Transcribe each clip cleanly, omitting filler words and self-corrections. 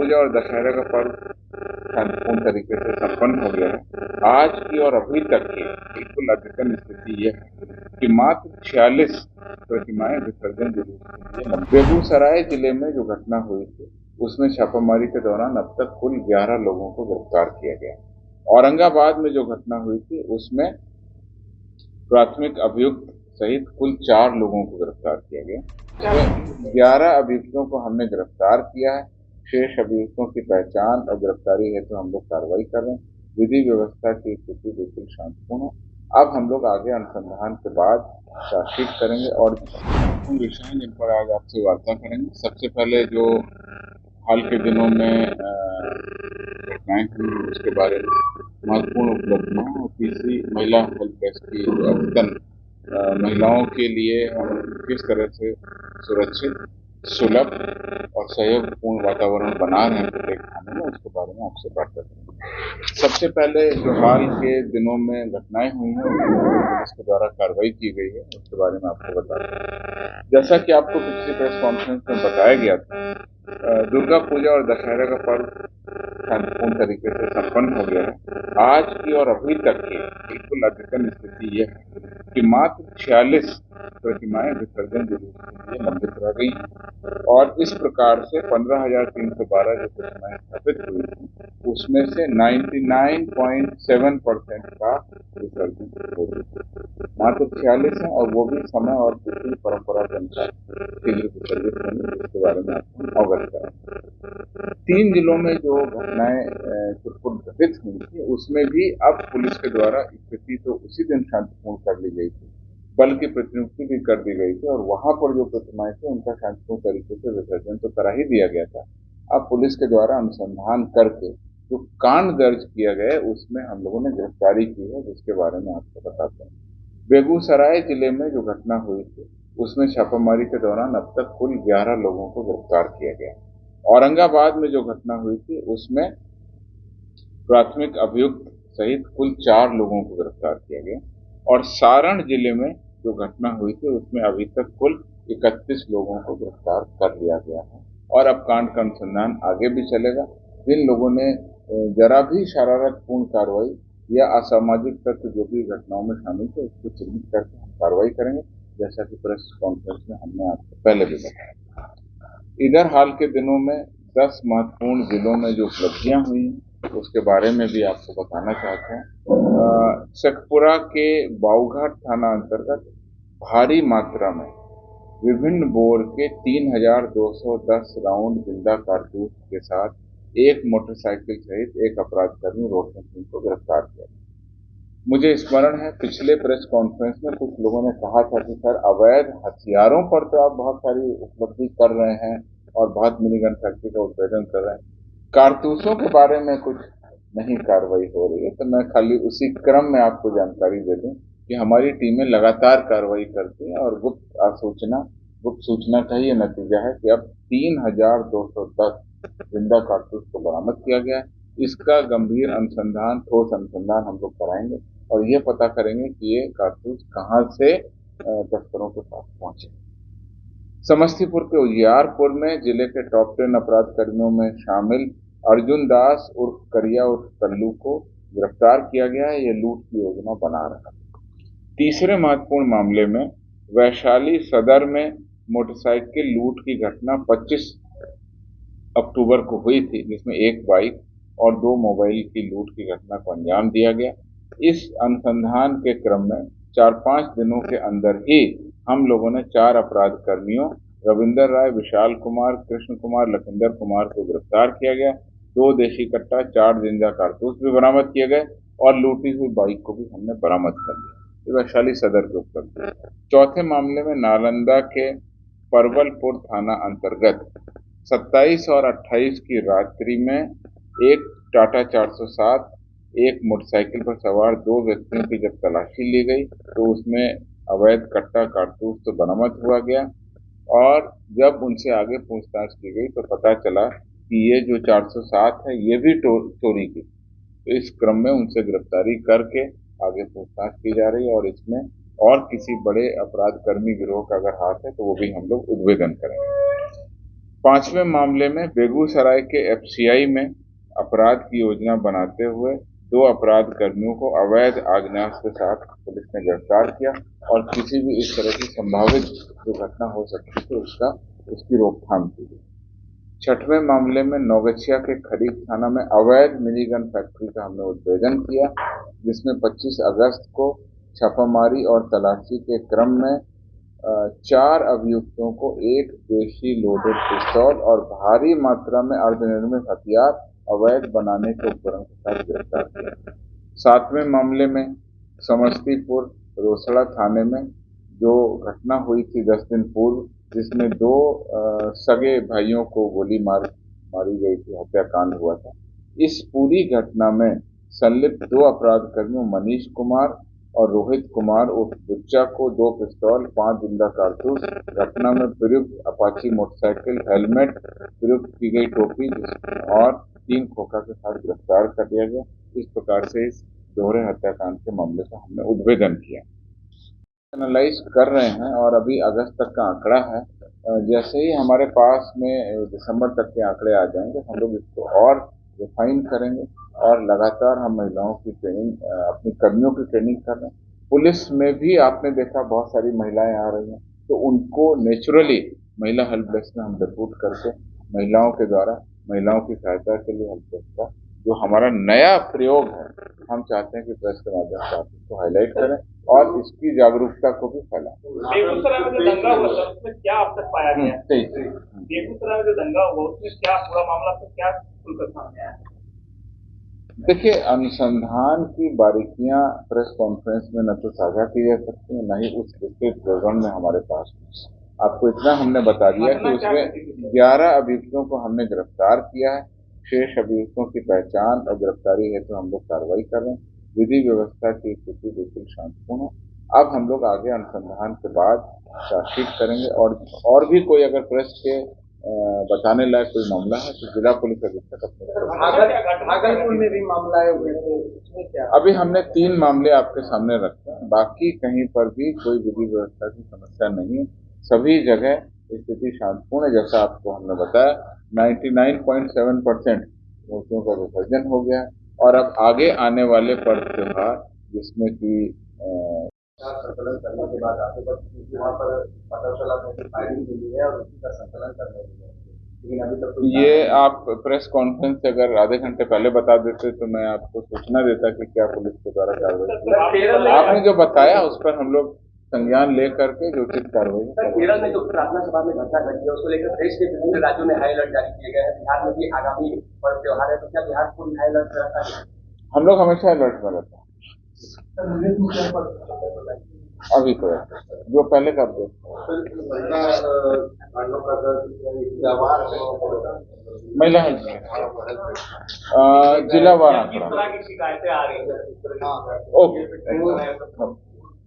पूजा और दशहरा का पर्व शांतिपूर्ण तरीके से संपन्न हो गया है। आज की और अभी तक की बिल्कुल अद्यतन स्थिति यह है कि मात्र 46 प्रतिमाएं विसर्जन जरूर है। बेगूसराय जिले में जो घटना हुई थी उसमें छापामारी के दौरान अब तक कुल 11 लोगों को गिरफ्तार किया गया। औरंगाबाद में जो घटना हुई थी उसमें प्राथमिक अभियुक्त सहित कुल 4 लोगों को गिरफ्तार किया गया। 11 अभियुक्तों को हमने गिरफ्तार किया है। शेष अभियुक्तों की पहचान और गिरफ्तारी हेतु हम लोग कार्रवाई कर रहे हैं। विधि व्यवस्था की स्थिति बिल्कुल शांतिपूर्ण है। अब हम लोग आगे अनुसंधान के बाद चार्जशीट करेंगे और विषय जिन पर आज आपसे वार्ता करेंगे। सबसे पहले जो हाल के दिनों में घटनाएं हुई उसके बारे में महत्वपूर्ण उपलब्धियां और तीसरी महिला हेल्प डेस्क की अद्यतन महिलाओं के लिए हम किस तरह से सुरक्षित, सुलभ और सहयोगपूर्ण वातावरण बना रहे हैं प्रत्येक थाने में, उसके बारे में आपसे बात करेंगे। सबसे पहले जो हाल के दिनों में घटनाएं हुई हैं पुलिस के द्वारा कार्रवाई की गई है उसके बारे में आपको बताते हैं। जैसा कि आपको पिछली प्रेस कॉन्फ्रेंस में बताया गया था, दुर्गा पूजा और दशहरा का पर्व शांतिपूर्ण तरीके से संपन्न हो गया है। आज की और अभी तक की बिल्कुल अद्यतन स्थिति यह है कि मात्र 46 प्रतिमाएं विसर्जन जरूर लंबित रह गई और इस प्रकार से 15,312 जो प्रतिमाएं स्थापित हुई थी उसमें से 99.7% का विसर्जन हो गया। मात्र 46 है और वो भी समय और पिछली परंपरा के अनुसार शीघ्र विसर्जित होंगे, इसके बारे में आपको अवगत कराएं। 3 जिलों में जो घटनाएं छुटपुट घटित हुई थी उसमें भी अब पुलिस के द्वारा स्थिति तो उसी दिन शांतिपूर्ण कर ली गई थी, बल्कि प्रतिनियुक्ति भी कर दी गई थी और वहां पर जो प्रतिमाएं थी उनका शांतिपूर्ण तरीके से विसर्जन तो करा ही दिया गया था। अब पुलिस के द्वारा अनुसंधान करके जो कांड दर्ज किया गया उसमें हम लोगों ने गिरफ्तारी की है, जिसके बारे में आपको बताते हैं। बेगूसराय जिले में जो घटना हुई थी उसमें छापामारी के दौरान अब तक कुल 11 लोगों को गिरफ्तार किया गया। औरंगाबाद में जो घटना हुई थी उसमें प्राथमिक अभियुक्त सहित कुल 4 लोगों को गिरफ्तार किया गया और सारण जिले में जो घटना हुई थी उसमें अभी तक कुल 31 लोगों को गिरफ्तार कर लिया गया है और अब कांड का अनुसंधान आगे भी चलेगा। जिन लोगों ने जरा भी शरारतपूर्ण कार्रवाई या असामाजिक तत्व जो भी घटनाओं में शामिल थे उसको चिन्हित करके हम कार्रवाई करेंगे, जैसा कि प्रेस कॉन्फ्रेंस में हमने आपको पहले भी बताया। इधर हाल के दिनों में 10 महत्वपूर्ण जिलों में जो उपलब्धियां हुई उसके बारे में भी आपको बताना चाहते हैं। शेखपुरा के बाऊघाट थाना अंतर्गत भारी मात्रा में विभिन्न बोर के 3,210 राउंड जिंदा कारतूस के साथ एक मोटरसाइकिल सहित एक अपराधकर्मी रोशन सिंह को गिरफ्तार किया। मुझे स्मरण है पिछले प्रेस कॉन्फ्रेंस में कुछ लोगों ने कहा था कि सर अवैध हथियारों पर तो आप बहुत सारी उपलब्धि कर रहे हैं और बहुत मिनीगन फैक्ट्री का उद्भेदन कर रहे हैं, कारतूसों के बारे में कुछ नहीं कार्रवाई हो रही है। तो मैं खाली उसी क्रम में आपको जानकारी दे दूं कि हमारी टीमें लगातार कार्रवाई करती हैं और गुप्त सूचना का ही नतीजा है कि अब 3,210 जिंदा कारतूस को बरामद किया गया है। इसका गंभीर अनुसंधान, ठोस अनुसंधान हम लोग कराएंगे और ये पता करेंगे कि ये कारतूस कहाँ से तस्करों के पास पहुंचे। समस्तीपुर के उजियारपुर में जिले के टॉप 10 अपराध कर्मियों में शामिल अर्जुन दास उर्फ करिया उर्फ कल्लू को गिरफ्तार किया गया है। यह लूट की योजना बना रहा है। तीसरे महत्वपूर्ण मामले में वैशाली सदर में मोटरसाइकिल लूट की घटना 25 अक्टूबर को हुई थी, जिसमें एक बाइक और 2 मोबाइल की लूट की घटना को अंजाम दिया गया। इस अनुसंधान के क्रम में 4-5 दिनों के अंदर ही हम लोगों ने 4 अपराध कर्मियों रविंदर राय, विशाल कुमार, कृष्ण कुमार, लखिंदर कुमार को गिरफ्तार किया गया। 2 देशी कट्टा, 4 जिंदा कारतूस भी बरामद किए गए और लूटी हुई बाइक को भी हमने बरामद कर लिया। ये वैशाली सदर के उपलब्धि। चौथे मामले में नालंदा के परवलपुर थाना अंतर्गत 27 और 28 की रात्रि में एक टाटा 407 एक मोटरसाइकिल पर सवार 2 व्यक्तियों की जब तलाशी ली गई तो उसमें अवैध कट्टा कारतूस तो बरामद हुआ गया और जब उनसे आगे पूछताछ की गई तो पता चला कि ये जो 407 है ये भी चोरी की। तो इस क्रम में उनसे गिरफ्तारी करके आगे पूछताछ की जा रही है और इसमें और किसी बड़े अपराध कर्मी गिरोह का अगर हाथ है तो वो भी हम लोग उद्भेदन करेंगे। 5वें मामले में बेगूसराय के एफसीआई में अपराध की योजना बनाते हुए 2 अपराध कर्मियों को अवैध आग्नेयास्त्र के साथ पुलिस ने गिरफ्तार किया और किसी भी इस तरह की संभावित जो घटना हो सकती थी उसकी रोकथाम की गई। 6वें मामले में नौगछिया के खरीक थाना में अवैध मिनीगन फैक्ट्री का हमने उद्भेदन किया, जिसमें 25 अगस्त को छापामारी और तलाशी के क्रम में 4 अभियुक्तों को एक देशी लोडेड पिस्तौल और भारी मात्रा में अर्धनिर्मित हथियार अवैध बनाने के उपकरण के साथ गिरफ्तार किया। 7वें मामले में समस्तीपुर रोसड़ा थाने में जो घटना हुई थी 10 दिन पूर्व, जिसमें 2 सगे भाइयों को गोली मारी गई थी, हत्याकांड हुआ था। इस पूरी घटना में संलिप्त 2 अपराध कर्मियों मनीष कुमार और रोहित कुमार उर्फ बुच्चा को 2 पिस्तौल, 5 जिंदा कारतूस, घटना में प्रयुक्त अपाची मोटरसाइकिल, हेलमेट, प्रयुक्त की गई टोपी और 3 खोखा के साथ गिरफ्तार कर लिया गया। इस प्रकार से इस दोहरे हत्याकांड के मामले का हमने उद्भेदन किया, एनालाइज कर रहे हैं और अभी अगस्त तक का आंकड़ा है। जैसे ही हमारे पास में दिसंबर तक के आंकड़े आ जाएंगे, हम लोग इसको और रिफाइन करेंगे और लगातार हम महिलाओं की ट्रेनिंग, अपनी कर्मियों की ट्रेनिंग कर रहे हैं। पुलिस में भी आपने देखा बहुत सारी महिलाएं आ रही हैं, तो उनको नेचुरली महिला हेल्प डेस्क में हम रिक्रूट करके महिलाओं के द्वारा महिलाओं की सहायता के लिए हेल्प डेस्क का जो हमारा नया प्रयोग है, हम चाहते हैं कि प्रेस के माध्यम से आप इसको हाईलाइट करें और इसकी जागरूकता को भी फैलाएं। बेगूसराय में जो दंगा हुआ था उसमें क्या अब तक पाया गया? बेगूसराय में जो दंगा हुआ उसमें क्या पूरा मामला से क्या खुलकर सामने आया? देखिए, अनुसंधान की बारीकियां प्रेस कॉन्फ्रेंस में न तो साझा की जा सकती है, न ही उस विस्तृत विवरण में हमारे पास। आपको इतना हमने बता दिया कि उसमें 11 अभियुक्तों को हमने गिरफ्तार किया है। शेष अभियुक्तों की पहचान और गिरफ्तारी है तो हम लोग कार्रवाई कर रहे हैं। विधि व्यवस्था की स्थिति बिल्कुल शांतिपूर्ण है। अब हम लोग आगे अनुसंधान के बाद चार्जशीट करेंगे और भी कोई अगर प्रेस के बताने लायक कोई मामला है तो जिला पुलिस अधीक्षक भागलपुर में भी मामला है, उसमें क्या? अभी हमने 3 मामले आपके सामने रखे हैं, बाकी कहीं पर भी कोई विधि व्यवस्था की समस्या नहीं है। सभी जगह स्थिति शांतिपूर्ण है। जैसा आपको हमने बताया 99.7% मूर्तियों का विसर्जन हो गया और अब आगे आने वाले पर्व त्योहार जिसमें कि संकलन करने के बाद आपके पास वहाँ पर पता चला था कि फायरिंग मिली है और उसी का संकलन करने के लिए, लेकिन अभी तक ये आप प्रेस कॉन्फ्रेंस से अगर आधे घंटे पहले बता देते तो मैं आपको सूचना देता कि क्या पुलिस के द्वारा कार्रवाई की। आपने जो बताया उस पर हम लोग संज्ञान ले करके जो उचित कार्रवाई। केरल में जो प्रार्थना सभा में घटना घटी है उसको लेकर देश के विभिन्न राज्यों में हाई अलर्ट जारी किए गए हैं। बिहार में भी आगामी पर्व त्योहार है, तो क्या बिहार को हाई अलर्ट रहता है? हम लोग हमेशा अलर्ट में रहते हैं। अभी तो जो पहले कर दो महिला हेल्थ जिलावार आंकड़ा। ओके,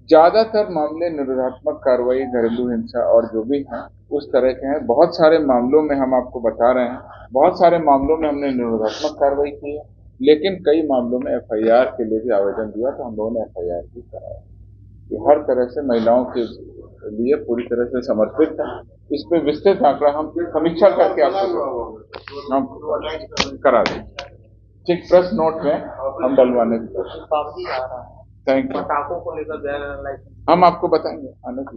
ज्यादातर मामले निरोधात्मक कार्रवाई, घरेलू हिंसा और जो भी हैं उस तरह के हैं। बहुत सारे मामलों में हम आपको बता रहे हैं, बहुत सारे मामलों में हमने निरोधात्मक कार्रवाई की है, लेकिन कई मामलों में एफआईआर के लिए भी आवेदन दिया तो हम लोगों ने एफआईआर भी कराया। ये हर तरह से महिलाओं के लिए पूरी तरह से समर्पित है। इस पे विस्तृत आंकड़ा हम समीक्षा करके आपको हम करा दें। ठीक, प्रेस नोट में हम डलवाने की कोशिश। Thank you. हम आपको बताएंगे आने की।